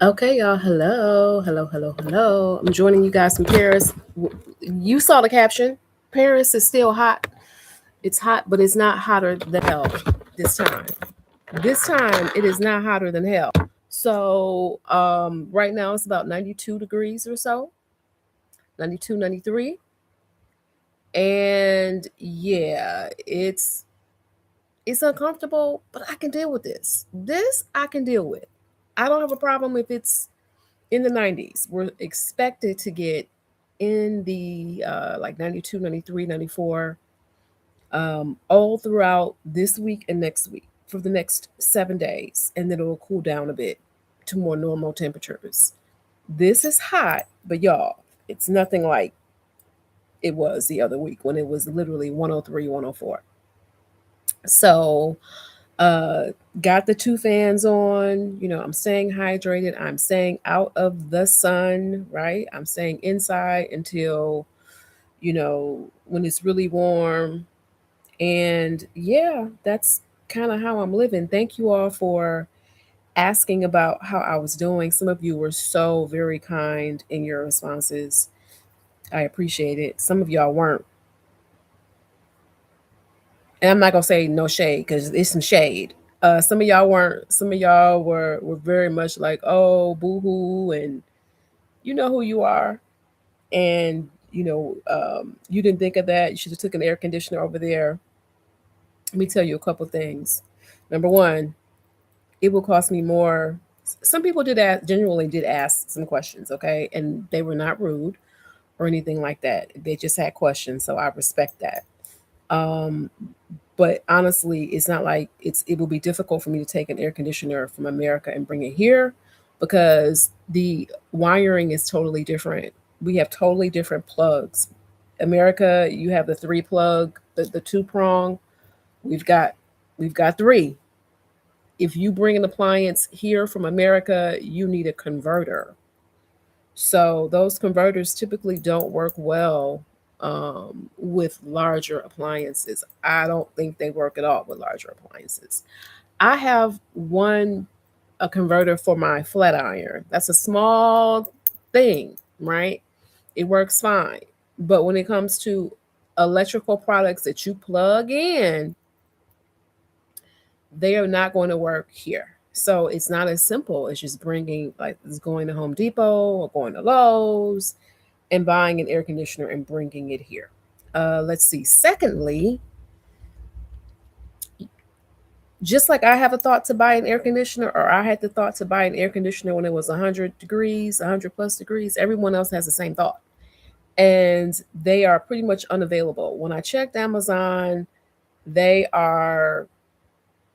Okay, y'all. Hello, hello, hello, hello. I'm joining you guys from Paris. You saw the caption. Paris is still hot. It's hot, but it's not hotter than hell this time. This time, it is not hotter than hell. So, right now it's about 92 degrees or so, 92, 93. And yeah, it's uncomfortable, but I can deal with this. This I can deal with. I don't have a problem if it's in the 90s. We're expected to get in the like 92, 93, 94 all throughout this week and next week for the next 7 days. And then it'll cool down a bit to more normal temperatures. This is hot, but y'all, it's nothing like it was the other week when it was literally 103, 104. So, uh got the two fans on. I'm staying hydrated, I'm staying out of the sun, right? I'm staying inside until when it's really warm. And yeah, that's kind of how I'm living. Thank you all for asking about how I was doing. Some of you were so very kind in your responses. I appreciate it. Some of y'all weren't. And I'm not gonna say no shade because it's some shade. Some of y'all weren't. Some of y'all were very much like, oh, boo hoo, and you know who you are, and you didn't think of that. You should have took an air conditioner over there. Let me tell you a couple things. Number one, it will cost me more. Some people did ask, genuinely did ask some questions, okay, and they were not rude or anything like that. They just had questions, so I respect that. Um, but honestly, it's not like it will be difficult for me to take an air conditioner from America and bring it here because the wiring is totally different. We have totally different plugs. America, you have the three plug, the two prong. We've got we've got three. If you bring an appliance here from America, you need a converter. So those converters typically don't work well with larger appliances. I don't think they work at all with larger appliances. I have one a converter for my flat iron. That's a small thing, right? It works fine. But when it comes to electrical products that you plug in, they are not going to work here. So it's not as simple as just bringing, like, it's going to Home Depot or going to Lowe's and buying an air conditioner and bringing it here. Let's see. Secondly, just like I have a thought to buy an air conditioner, or I had the thought to buy an air conditioner when it was 100 degrees, 100 plus degrees, everyone else has the same thought. And they are pretty much unavailable. When I checked Amazon, they are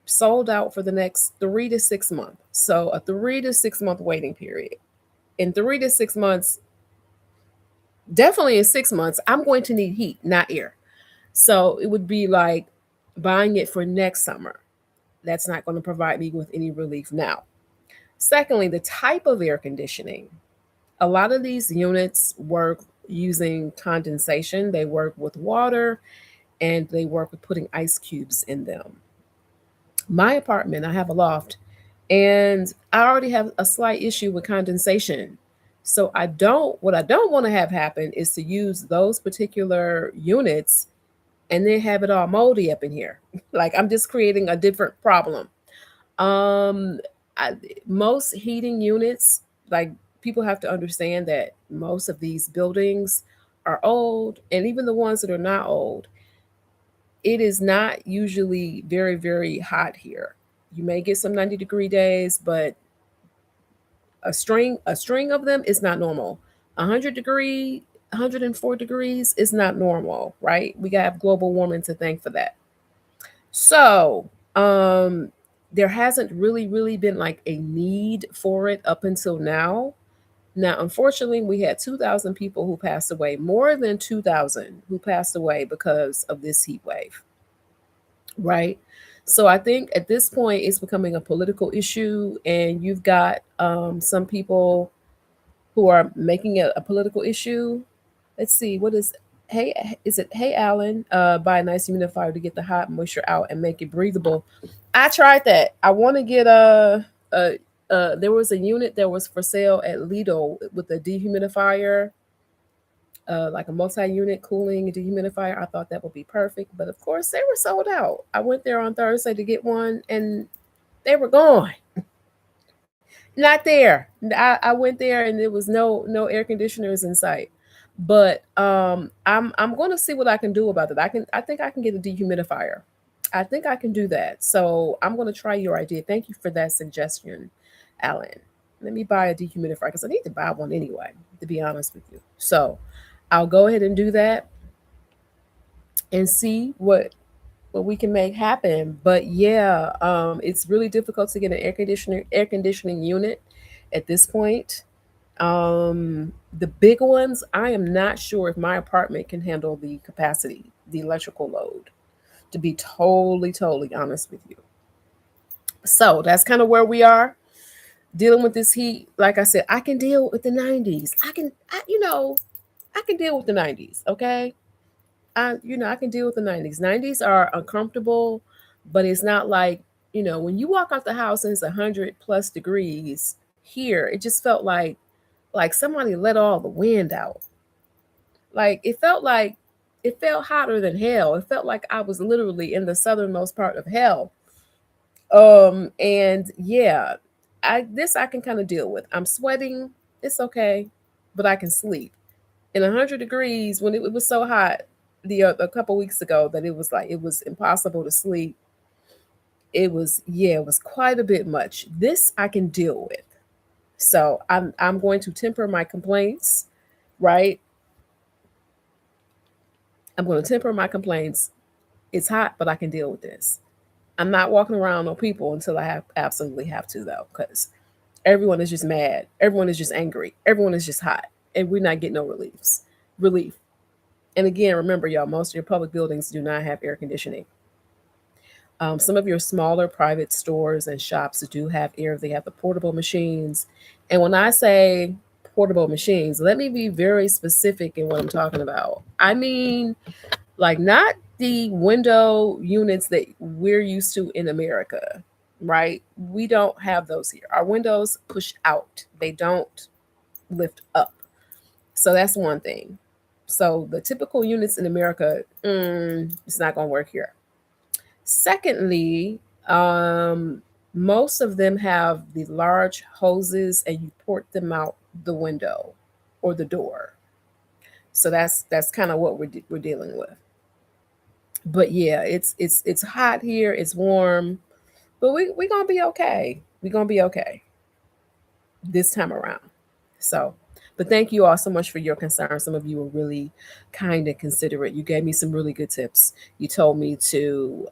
sold out for the next 3 to 6 months. So a 3 to 6 month waiting period. In 3 to 6 months, definitely in 6 months, I'm going to need heat, not air. So it would be like buying it for next summer. That's not going to provide me with any relief now. Secondly, the type of air conditioning. A lot of these units work using condensation, they work with water, and they work with putting ice cubes in them. My apartment, I have a loft, and I already have a slight issue with condensation. So what I don't want to have happen is to use those particular units and then have it all moldy up in here. Like I'm just creating a different problem. Um, I, most heating units, like people have to understand that most of these buildings are old, and even the ones that are not old, it is not usually very, very hot here. You may get some 90-degree days, but a string of them is not normal. 100-degree, 104 degrees is not normal, right? We gotta have global warming to thank for that. So, there hasn't really been like a need for it up until now. Now, unfortunately, we had 2,000 people who passed away, more than 2,000 who passed away because of this heat wave, right? So I think at this point it's becoming a political issue, and you've got some people who are making it a political issue. Let's see, what is hey is it hey Alan, buy a nice humidifier to get the hot moisture out and make it breathable. I tried that. I want to get a There was a unit that was for sale at Lido with a dehumidifier, like a multi-unit cooling dehumidifier. I thought that would be perfect, but of course they were sold out. I went there on Thursday to get one, and they were gone. Not there. I went there and there was no air conditioners in sight. But I'm going to see what I can do about it. I think I can get a dehumidifier. I think I can do that. So I'm going to try your idea. Thank you for that suggestion, Alan. Let me buy a dehumidifier because I need to buy one anyway, to be honest with you. So I'll go ahead and do that and see what we can make happen. But yeah, it's really difficult to get an air conditioning unit at this point. The big ones, I am not sure if my apartment can handle the capacity, the electrical load, to be totally honest with you. So that's kind of where we are dealing with this heat. Like I said, I can deal with the 90s. I can deal with the 90s. Okay. I can deal with the 90s. 90s are uncomfortable, but it's not like, when you walk out the house and it's 100 plus degrees here, it just felt like somebody let all the wind out. Like it felt hotter than hell. It felt like I was literally in the southernmost part of hell. And yeah, I can kind of deal with. I'm sweating, it's okay, but I can sleep. In 100 degrees when it was so hot a couple weeks ago that it was impossible to sleep. It was quite a bit much. This I can deal with. So I'm going to temper my complaints, right? I'm going to temper my complaints. It's hot, but I can deal with this. I'm not walking around on people until I have absolutely have to though, because everyone is just mad. Everyone is just angry. Everyone is just hot, and we're not getting no relief. And again, remember, y'all, most of your public buildings do not have air conditioning. Some of your smaller private stores and shops do have air. They have the portable machines. And when I say portable machines, let me be very specific in what I'm talking about. I mean, like, not the window units that we're used to in America, right? We don't have those here. Our windows push out, they don't lift up. So that's one thing. So the typical units in America, it's not going to work here. Secondly, most of them have the large hoses and you port them out the window or the door. So that's kind of what we're dealing with. But yeah, it's hot here, it's warm, but we're gonna be okay. We're gonna be okay this time around. So, but thank you all so much for your concern. Some of you were really kind and considerate. You gave me some really good tips. You told me to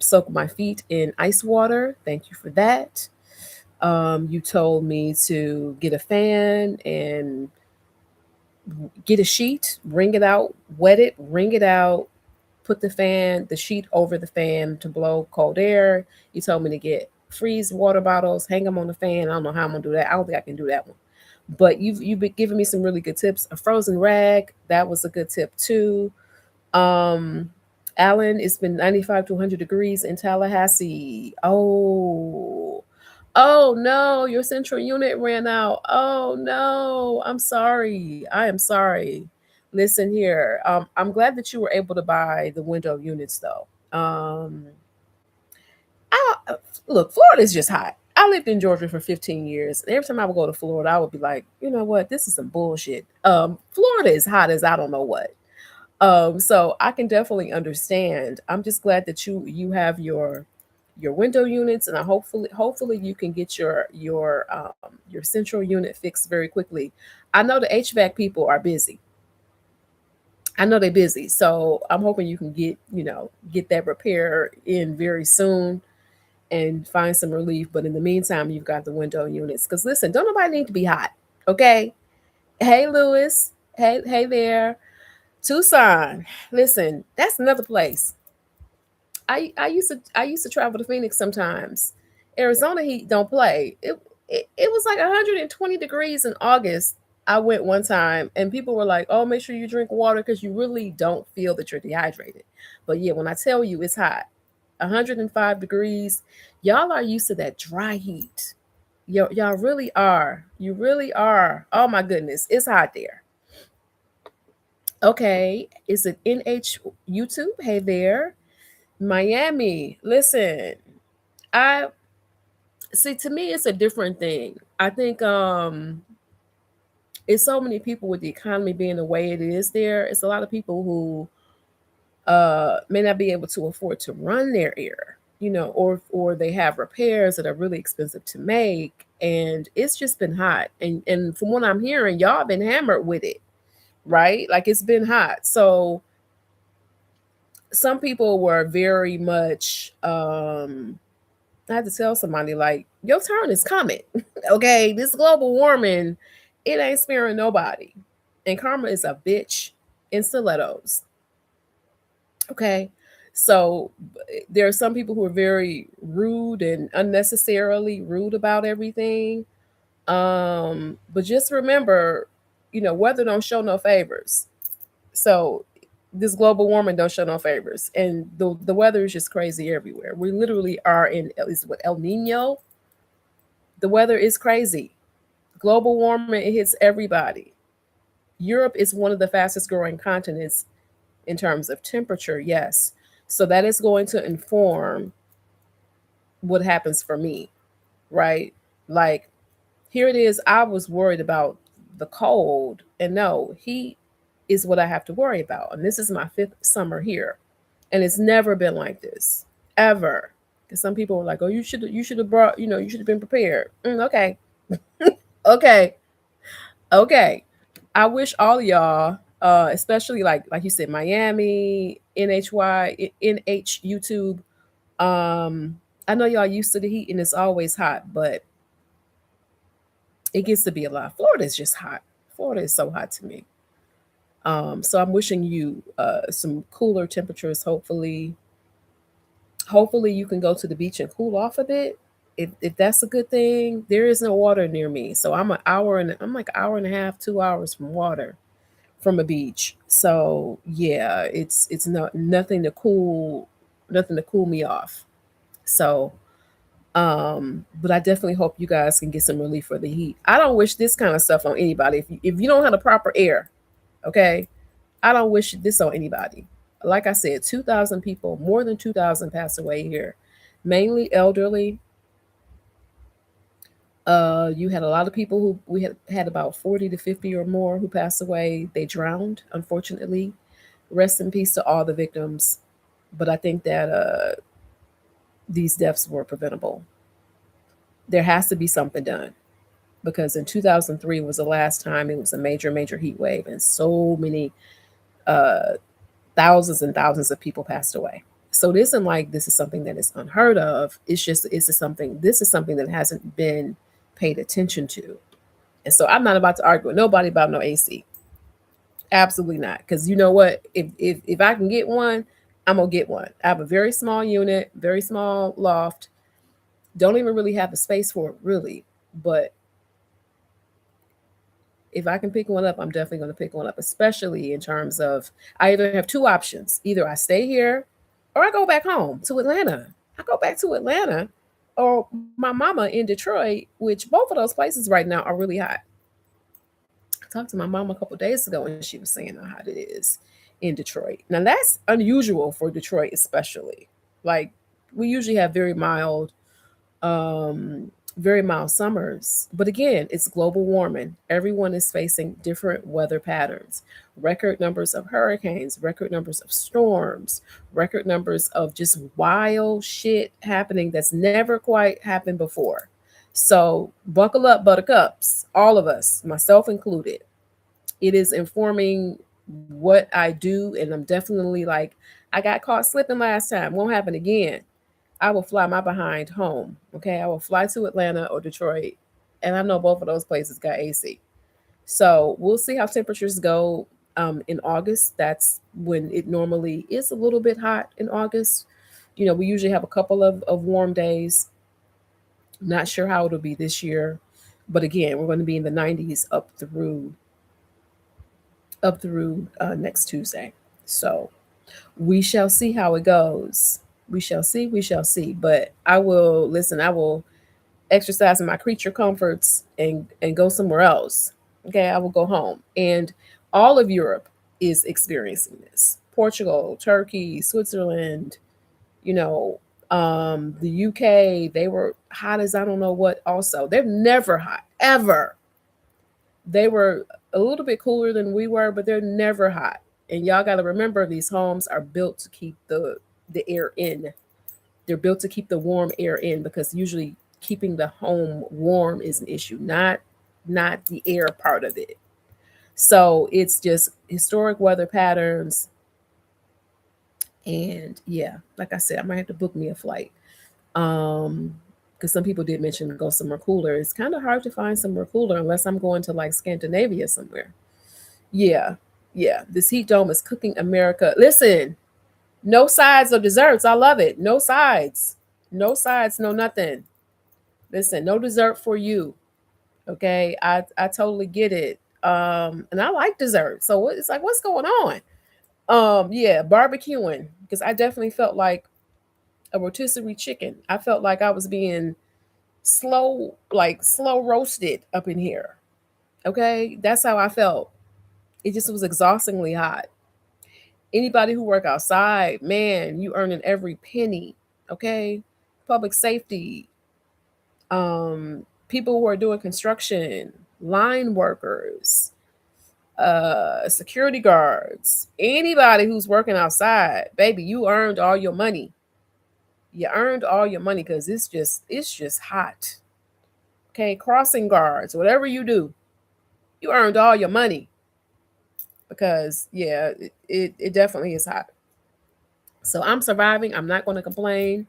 soak my feet in ice water. Thank you for that. You told me to get a fan and get a sheet, wring it out, wet it, wring it out, put the sheet over the fan to blow cold air. You told me to get freeze water bottles, hang them on the fan. I don't know how I'm gonna do that. I don't think I can do that one. But you've been giving me some really good tips. A frozen rag, that was a good tip too. Um, Alan, it's been 95 to 100 degrees in Tallahassee. Oh no, your central unit ran out. Oh no, I'm sorry. I am sorry. Listen here. I'm glad that you were able to buy the window units though. I look, Florida is just hot. I lived in Georgia for 15 years. And every time I would go to Florida, I would be like, you know what? This is some bullshit. Florida is hot as I don't know what. So I can definitely understand. I'm just glad that you have your window units, and I hopefully you can get your central unit fixed very quickly. I know the HVAC people are busy. I know they're busy, so I'm hoping you can get that repair in very soon and find some relief. But in the meantime, you've got the window units. Because listen, don't nobody need to be hot, okay? Hey, Lewis. Hey there, Tucson. Listen, that's another place. I used to travel to Phoenix sometimes. Arizona heat don't play. It was like 120 degrees in August. I went one time and people were like, "Oh, make sure you drink water because you really don't feel that you're dehydrated." But yeah, when I tell you it's hot, 105 degrees. Y'all are used to that dry heat. Y'all really are. You really are. Oh my goodness, it's hot there. Okay, is it NH YouTube? Hey there, Miami. Listen, I see. To me, it's a different thing. I think it's so many people with the economy being the way it is there. It's a lot of people who may not be able to afford to run their air, or they have repairs that are really expensive to make, and it's just been hot. And from what I'm hearing, y'all been hammered with it, right? Like it's been hot. So some people were very much I had to tell somebody like your turn is coming. Okay, this global warming, it ain't sparing nobody. And karma is a bitch in stilettos. Okay. So there are some people who are very rude and unnecessarily rude about everything. But just remember, weather don't show no favors. So this global warming don't show no favors. And the weather is just crazy everywhere. We literally are in is what El Nino. The weather is crazy. Global warming, it hits everybody. Europe is one of the fastest growing continents in terms of temperature, yes. So that is going to inform what happens for me, right? Like, here it is. I was worried about the cold, and no, heat is what I have to worry about. And this is my fifth summer here, and it's never been like this ever. Because some people were like, "Oh, you should have brought, you should have been prepared." Okay, okay, okay. I wish all of y'all, especially like you said, Miami, NH YouTube. I know y'all used to the heat and it's always hot, but it gets to be a lot. Florida is just hot. Florida is so hot to me. So I'm wishing you some cooler temperatures. Hopefully you can go to the beach and cool off a bit. If that's a good thing, there is no water near me, so I'm like an hour and a half, 2 hours from water, from a beach. So yeah, it's not nothing to cool me off. So but I definitely hope you guys can get some relief for the heat. I don't wish this kind of stuff on anybody. If you don't have the proper air, okay, I don't wish this on anybody. Like I said, 2,000 people, more than 2,000 passed away here, mainly elderly. You had a lot of people who we had about 40 to 50 or more who passed away. They drowned, unfortunately. Rest in peace to all the victims. But I think that these deaths were preventable. There has to be something done, because in 2003 was the last time it was a major heat wave, and so many uh, thousands and thousands of people passed away. So it isn't like this is something that is unheard of. This is something that hasn't been paid attention to. And so I'm not about to argue with nobody about no AC. Absolutely not. Because you know what? If I can get one, I'm gonna get one. I have a very small unit, very small loft. Don't even really have the space for it, really. But if I can pick one up, I'm definitely going to pick one up, especially in terms of I either have two options. Either I stay here or I go back home to Atlanta. I go back to Atlanta or my mama in Detroit, which both of those places right now are really hot. I talked to my mom a couple days ago and she was saying how hot it is in Detroit. Now that's unusual for Detroit, especially. Like we usually have very mild summers. But again, it's global warming. Everyone is facing different weather patterns, record numbers of hurricanes, record numbers of storms, record numbers of just wild shit happening that's never quite happened before. So buckle up, buttercups, all of us, myself included. It is informing what I do. And I'm definitely like, I got caught slipping last time. Won't happen again. I will fly my behind home. Okay. I will fly to Atlanta or Detroit. And I know both of those places got AC. So we'll see how temperatures go in August. That's when it normally is a little bit hot in August. We usually have a couple of warm days. Not sure how it'll be this year. But again, we're going to be in the 90s up through next Tuesday. So we shall see how it goes. We shall see. We shall see. But I will listen. I will exercise my creature comforts and go somewhere else. Okay, I will go home. And all of Europe is experiencing this. Portugal, Turkey, Switzerland, you know, the UK, they were hot as I don't know what also. They're never hot, ever. They were a little bit cooler than we were, but they're never hot. And y'all got to remember these homes are built to keep the air in. They're built to keep the warm air in because usually keeping the home warm is an issue, not the air part of it. So it's just historic weather patterns. And yeah, like I said, I might have to book me a flight. Um, because some people did mention go somewhere cooler. It's kind of hard to find somewhere cooler unless I'm going to like Scandinavia somewhere. Yeah, yeah. This heat dome is cooking America. Listen, no sides or desserts. I love it. No sides. No sides, no nothing. Listen, no dessert for you. Okay. I totally get it. And I like dessert. So it's like, what's going on? Yeah, barbecuing. Because I definitely felt like a rotisserie chicken. I felt like I was being slow roasted up in here. Okay. That's how I felt. It just was exhaustingly hot. Anybody who work outside, man, you earning every penny. Okay. Public safety, people who are doing construction, line workers, security guards, anybody who's working outside, baby, you earned all your money. You earned all your money because it's just hot. Okay, crossing guards, whatever you do, you earned all your money because yeah, it definitely is hot. So I'm surviving. I'm not going to complain.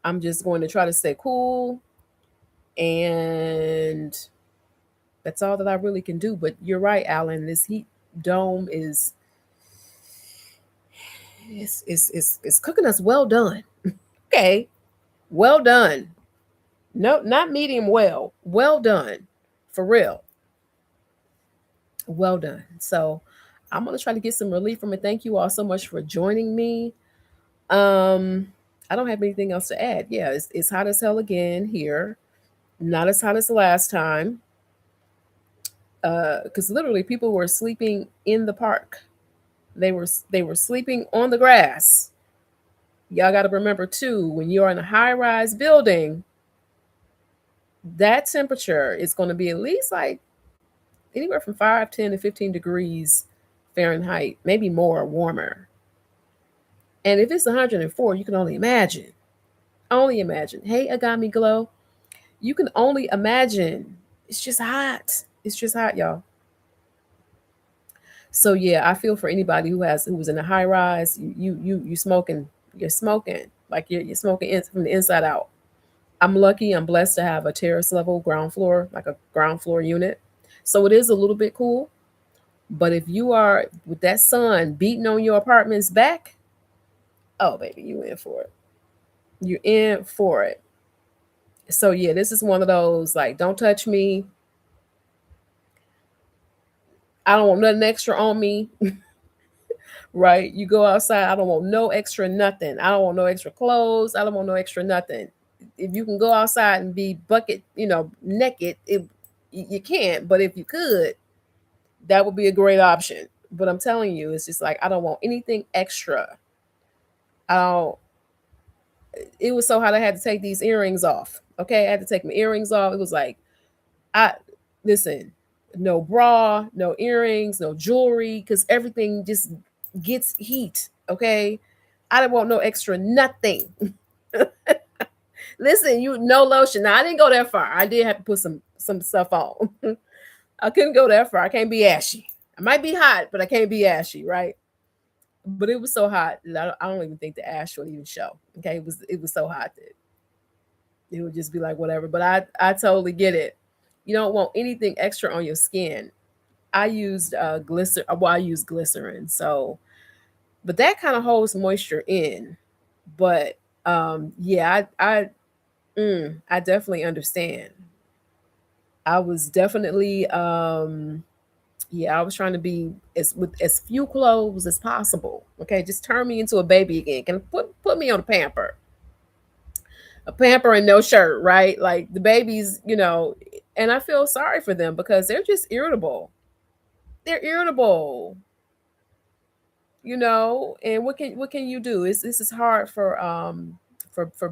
I'm just going to try to stay cool, and that's all that I really can do. But you're right, Alan. This heat dome is cooking us well done. Okay, well done. No, not medium well. Well done, for real. Well done. So I'm gonna try to get some relief from it. Thank you all so much for joining me. Um, I don't have anything else to add. Yeah, it's hot as hell again here. Not as hot as the last time. Because literally people were sleeping in the park. They were sleeping on the grass. Y'all got to remember too, when you're in a high-rise building, that temperature is going to be at least like anywhere from 5, 10 to 15 degrees Fahrenheit, maybe more, warmer. And if it's 104, you can only imagine. Only imagine. Hey, Agami Glow, you can only imagine. It's just hot. It's just hot, y'all. So yeah, I feel for anybody who's in a high rise. You smoking. You're smoking like you're smoking from the inside out. I'm lucky. I'm blessed to have a terrace level ground floor, like a ground floor unit. So it is a little bit cool. But if you are with that sun beating on your apartment's back, oh baby, you in for it. You're in for it. So yeah, this is one of those like, don't touch me. I don't want nothing extra on me. Right? You go outside, I don't want no extra nothing. I don't want no extra clothes. I don't want no extra nothing. If you can go outside and be bucket, naked, you can't. But if you could, that would be a great option. But I'm telling you, it's just like I don't want anything extra. I don't. It was so hot. I had to take these earrings off. Okay, I had to take my earrings off. It was like I listen. No bra, no earrings, no jewelry, because everything just gets heat. Okay, I didn't want no extra nothing. Listen, you no lotion. Now I didn't go that far. I did have to put some stuff on. I couldn't go that far. I can't be ashy. I might be hot, but I can't be ashy, right? But it was so hot that I don't even think the ash would even show. Okay, it was so hot that it would just be like whatever. But I totally get it. You don't want anything extra on your skin. I used glycerin. Well, I use glycerin. So, but that kind of holds moisture in. But yeah, I definitely understand. I was definitely yeah, I was trying to be as with as few clothes as possible. Okay, just turn me into a baby again. Can put put me on a pamper and no shirt, right? Like the babies, and I feel sorry for them because they're just irritable. They're irritable, and what can you do? This is hard for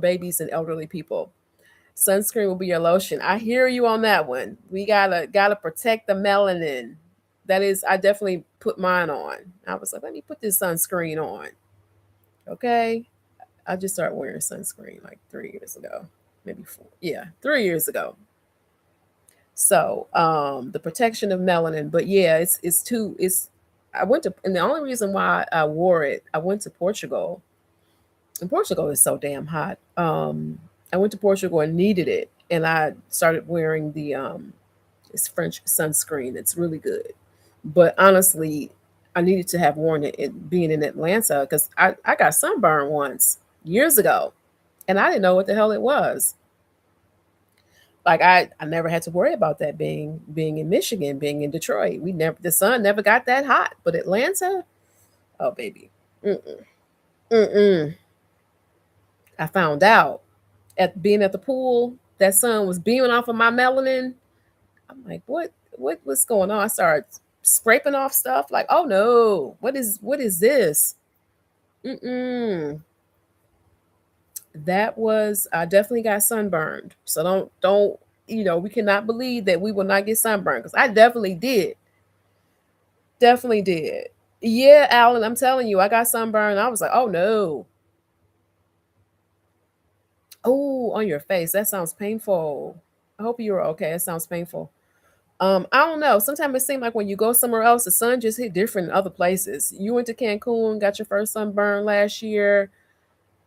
babies and elderly people. Sunscreen will be your lotion. I hear you on that one. We gotta protect the melanin. That is, I definitely put mine on. I was like, let me put this sunscreen on. Okay. I just started wearing sunscreen like 3 years ago, maybe four. Yeah, 3 years ago. So the protection of melanin. But yeah, it's too it's I went to and the only reason why I wore it, I went to Portugal. And Portugal is so damn hot. I went to Portugal and needed it. And I started wearing the it's French sunscreen. It's really good. But honestly, I needed to have worn it being in Atlanta because I got sunburned once years ago and I didn't know what the hell it was. Like I never had to worry about that being in Michigan, being in Detroit. The sun never got that hot. But Atlanta, oh baby. Mm-mm. Mm-mm. I found out at being at the pool, that sun was beaming off of my melanin. I'm like, what's going on? I started scraping off stuff. Like, oh no, what is this? Mm-mm. That was I definitely got sunburned. So don't we cannot believe that we will not get sunburned because I definitely did. Definitely did. Yeah, Alan, I'm telling you, I got sunburned. I was like, oh no. Oh, on your face. That sounds painful. I hope you were okay. It sounds painful. I don't know. Sometimes it seems like when you go somewhere else, the sun just hit different in other places. You went to Cancun, got your first sunburn last year.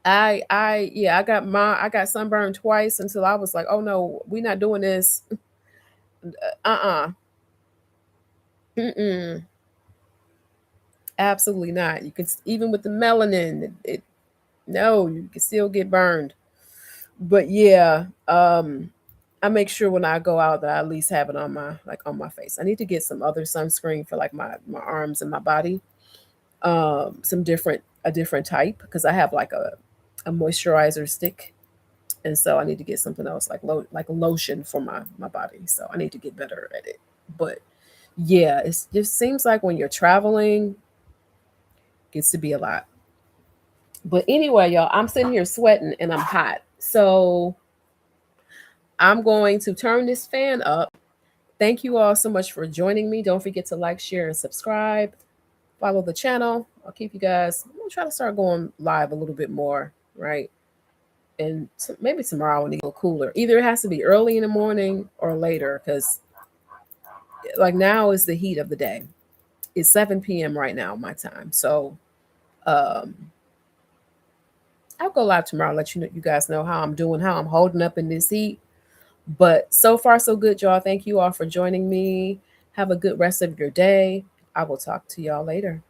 Yeah, I got sunburned twice until I was like, oh no, we're not doing this. Uh-uh. Mm-mm. Absolutely not. You could even with the melanin, no, you can still get burned. But yeah, I make sure when I go out that I at least have it on my face. I need to get some other sunscreen for like my arms and my body. Some different a different type because I have like a moisturizer stick, and so I need to get something else like a lotion for my body. So I need to get better at it. But yeah, it just seems like when you're traveling, gets to be a lot. But anyway, y'all, I'm sitting here sweating and I'm hot. So I'm going to turn this fan up. Thank you all so much for joining me. Don't forget to like, share, and subscribe. Follow the channel. I'll keep you guys. I'm gonna try to start going live a little bit more, right? And maybe tomorrow when it get a little cooler. Either it has to be early in the morning or later, because like now is the heat of the day. It's 7 p.m. right now, my time. So um I'll go live tomorrow, let you guys know how I'm doing, how I'm holding up in this heat. But so far, so good, y'all. Thank you all for joining me. Have a good rest of your day. I will talk to y'all later.